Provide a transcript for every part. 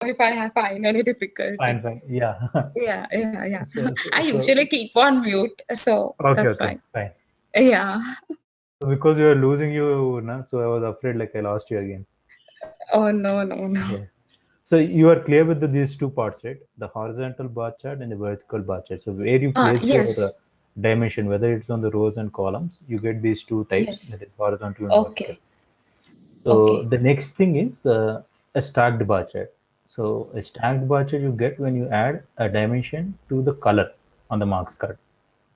if I find any difficulty. Fine, fine. Yeah. Yeah. I So usually keep on mute, so okay, that's okay, fine. fine. Yeah. So because you are losing you, na, so I was afraid like I lost you again. Oh, no. Yeah. So you are clear with these two parts, right? The horizontal bar chart and the vertical bar chart. So where you place your Yes. dimension, whether it's on the rows and columns, you get these two types, Yes. that is horizontal and vertical. Okay. So Okay. the next thing is a stacked bar chart. So a stacked bar chart you get when you add a dimension to the color on the marks card.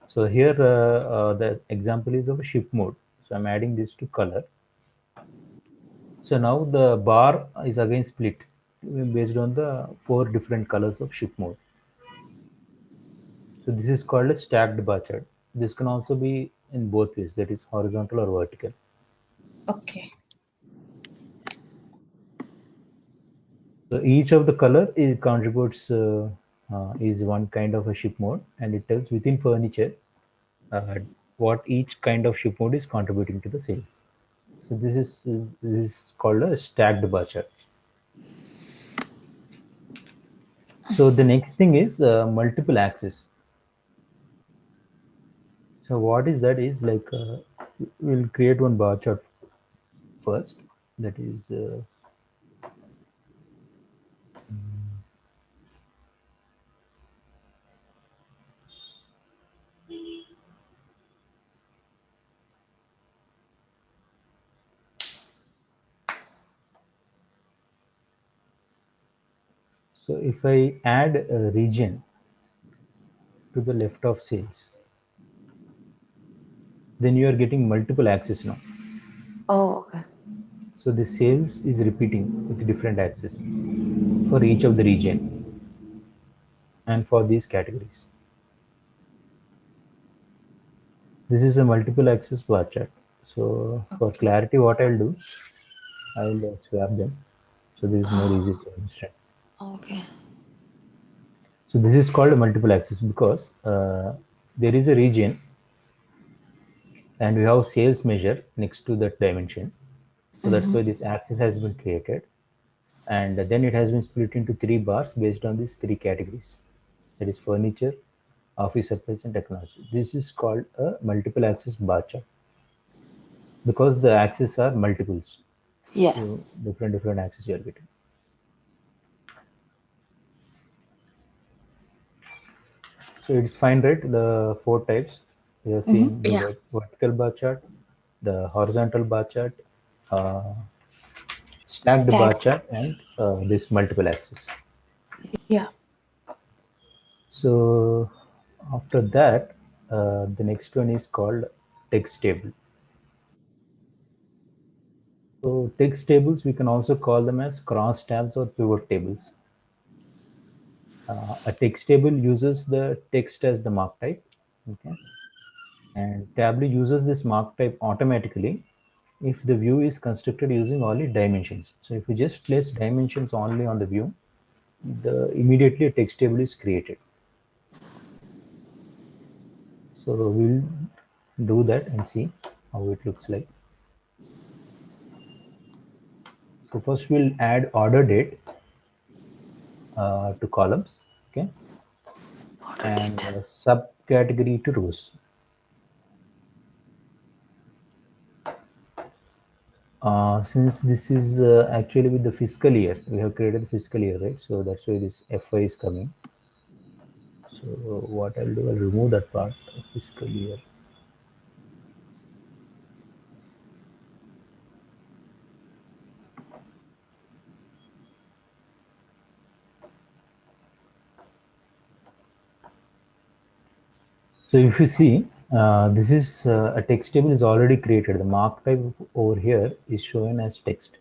So here the example is of a ship mode. So I'm adding this to color. So now the bar is again split based on the four different colors of ship mode. So this is called a stacked bar chart. This can also be in both ways, that is horizontal or vertical. Okay. So each of the color it contributes is one kind of a ship mode, and it tells within furniture uh, what each kind of ship mode is contributing to the sales. So this is called a stacked bar chart. So the next thing is multiple axis. So what is that is like we'll create one bar chart first. That is so if I add a region to the left of sales, then you are getting multiple axes now. Oh, okay. So the sales is repeating with different axes for each of the region and for these categories. This is a multiple axis bar chart. So for Okay. clarity, what I'll do, I'll swap them. So this is more easy to understand. Okay. So this is called a multiple axis because there is a region and we have sales measure next to that dimension. So that's Mm-hmm. why this axis has been created. And then it has been split into three bars based on these three categories. That is furniture, office supplies, and technology. This is called a multiple axis bar chart because the axes are multiples. Yeah. So different axes you are getting. So it's fine, right? The four types we have Mm-hmm. seen: the Yeah. vertical bar chart, the horizontal bar chart, uh, stacked bar Stack. chart, and this multiple axis. Yeah. So after that, the next one is called text table. So text tables, we can also call them as cross tabs or pivot tables. A text table uses the text as the mark type, okay, and Tableau uses this mark type automatically if the view is constructed using only dimensions. So if you just place dimensions only on the view, the immediately a text table is created. So we'll do that and see how it looks like. So first we'll add order date to columns, okay, Ordered and it. subcategory to rows. Since this is actually with the fiscal year, we have created fiscal year, right? So that's why this FY is coming. So what I'll do, I'll remove that part of fiscal year. So if you see, this is a text table is already created. The mark type over here is shown as text.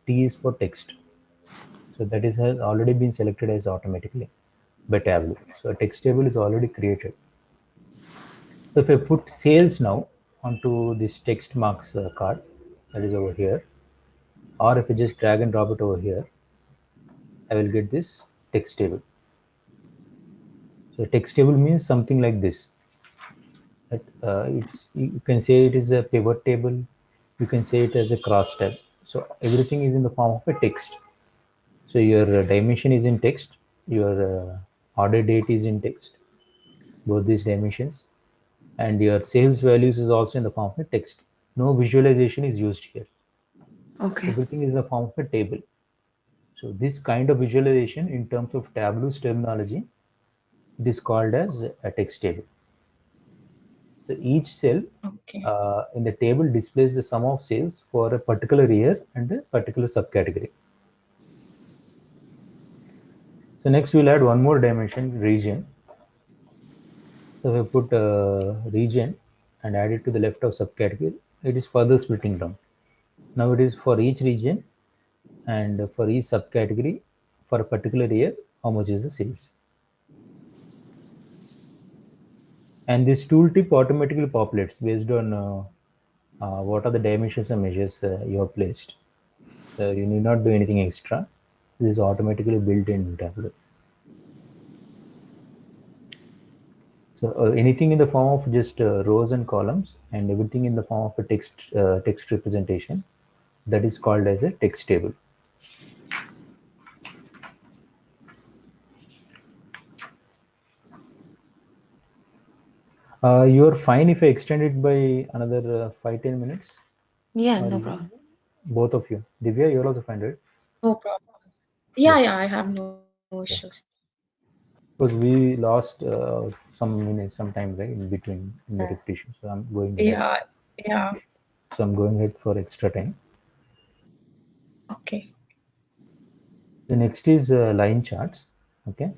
T is for text. So that is has already been selected as automatically by Tableau. So a text table is already created. So if I put sales now onto this text marks card that is over here, or if I just drag and drop it over here, I will get this text table. So text table means something like this. That it's you can say it is a pivot table. You can say it as a cross tab. So everything is in the form of a text. So your dimension is in text, your order date is in text, both these dimensions, and your sales values is also in the form of a text. No visualization is used here. Okay. Everything is in the form of a table. So this kind of visualization in terms of Tableau's terminology, it is called as a text table. So each cell Okay. in the table displays the sum of sales for a particular year and a particular subcategory. So next we'll add one more dimension, region. So if I put region and add it to the left of subcategory, it is further splitting down. Now it is for each region and for each subcategory for a particular year, how much is the sales. And this tooltip automatically populates based on what are the dimensions and measures you have placed. So you need not do anything extra. This is automatically built in Tableau. So anything in the form of just rows and columns, and everything in the form of a text representation, that is called as a text table. You're fine if I extend it by another 5-10 minutes, Yeah, or no you, problem. both of you. Divya, you're also fine, right? No problem. Yes. Yeah, I have no issues. Yeah. Because we lost some minutes, some time, right, in between in the Mm. repetition. So I'm going ahead. Yeah, yeah. So I'm going ahead for extra time. Okay. The next is line charts. Okay.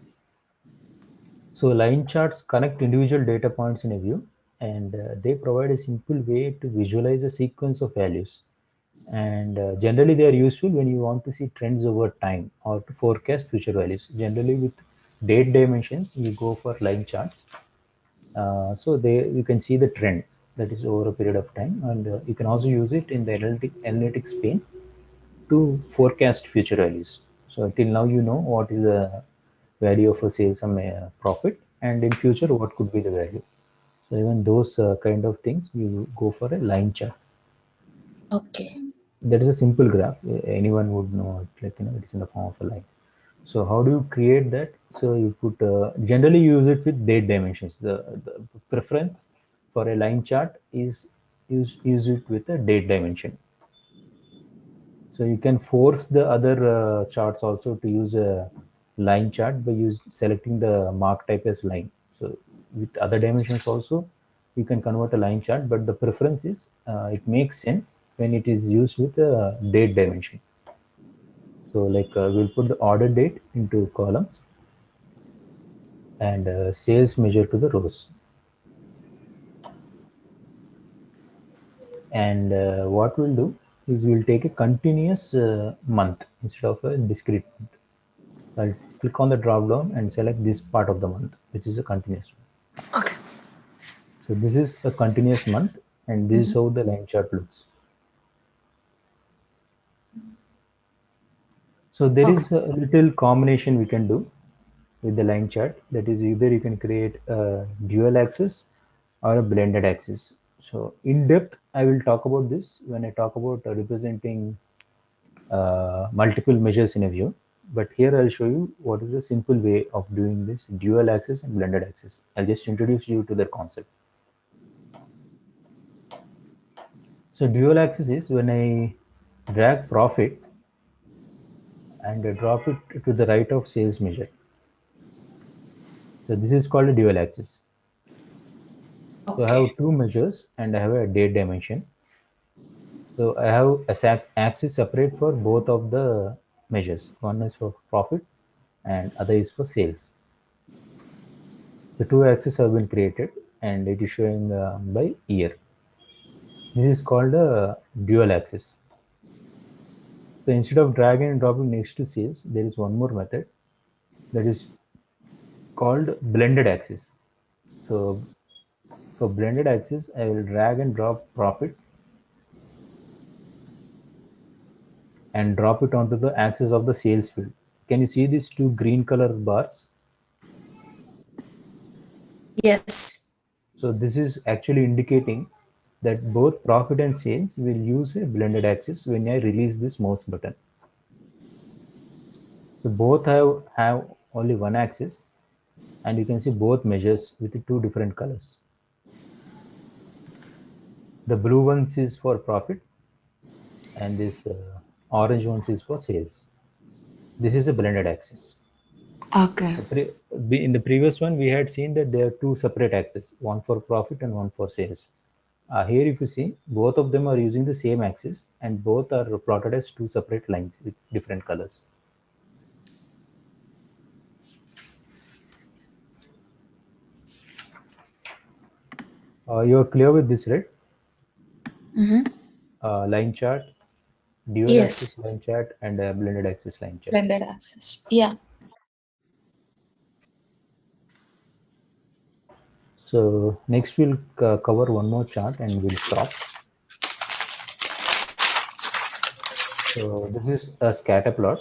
So line charts connect individual data points in a view, and they provide a simple way to visualize a sequence of values. And generally they are useful when you want to see trends over time or to forecast future values. Generally with date dimensions, you go for line charts. So they you can see the trend that is over a period of time, and you can also use it in the analytics pane to forecast future values. So till now you know what is the value of a sales and profit, and in future what could be the value. So even those kind of things you go for a line chart. Okay. That is a simple graph. Anyone would know it, like it's in the form of a line. So how do you create that? So you put generally you use it with date dimensions. The preference for a line chart is use it with a date dimension. So you can force the other charts also to use a line chart by selecting the mark type as line. So with other dimensions also, you can convert a line chart, but the preference is it makes sense when it is used with a date dimension. So like we'll put the order date into columns and sales measure to the rows. And what we'll do is we'll take a continuous month instead of a discrete month. I'll click on the drop down and select this part of the month, which is a continuous one. Okay. So this is a continuous month, and this is Mm-hmm. how the line chart looks. So there Okay. is a little combination we can do with the line chart. That is, either you can create a dual axis or a blended axis. So in depth, I will talk about this when I talk about representing multiple measures in a view. But here I'll show you what is the simple way of doing this dual axis and blended axis. I'll just introduce you to the concept. So dual axis is when I drag profit and drop it to the right of sales measure. So this is called a dual axis. So I Okay. have two measures and I have a date dimension. So I have a axis separate for both of the measures. One is for profit and other is for sales. The two axes have been created and it is showing by year. This is called a dual axis. So instead of dragging and dropping next to sales, there is one more method that is called blended axis. So for blended axis, I will drag and drop profit and drop it onto the axis of the sales field. Can you see these two green color bars? Yes. So this is actually indicating that both profit and sales will use a blended axis when I release this mouse button. So both have only one axis, and you can see both measures with two different colors. The blue ones is for profit, and this orange ones is for sales. This is a blended axis. Okay. In the previous one, we had seen that there are two separate axes, one for profit and one for sales. Here, if you see, both of them are using the same axis, and both are plotted as two separate lines with different colors. You're clear with this, right? Mm-hmm. Line chart, dual axis Yes. line chart, and a blended axis line chart. Blended access. Yeah. So next we'll cover one more chart and we'll stop. So this is a scatter plot.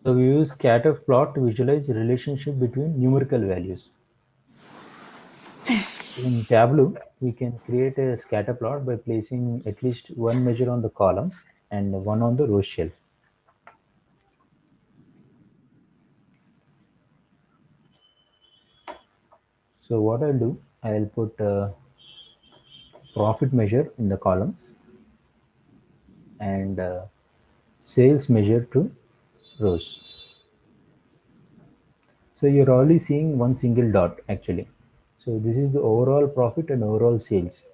So we use scatter plot to visualize the relationship between numerical values. In Tableau, we can create a scatter plot by placing at least one measure on the columns and one on the row shelf. So what I'll do, I'll put a profit measure in the columns and sales measure to rows. So you're only seeing one single dot actually. So this is the overall profit and overall sales.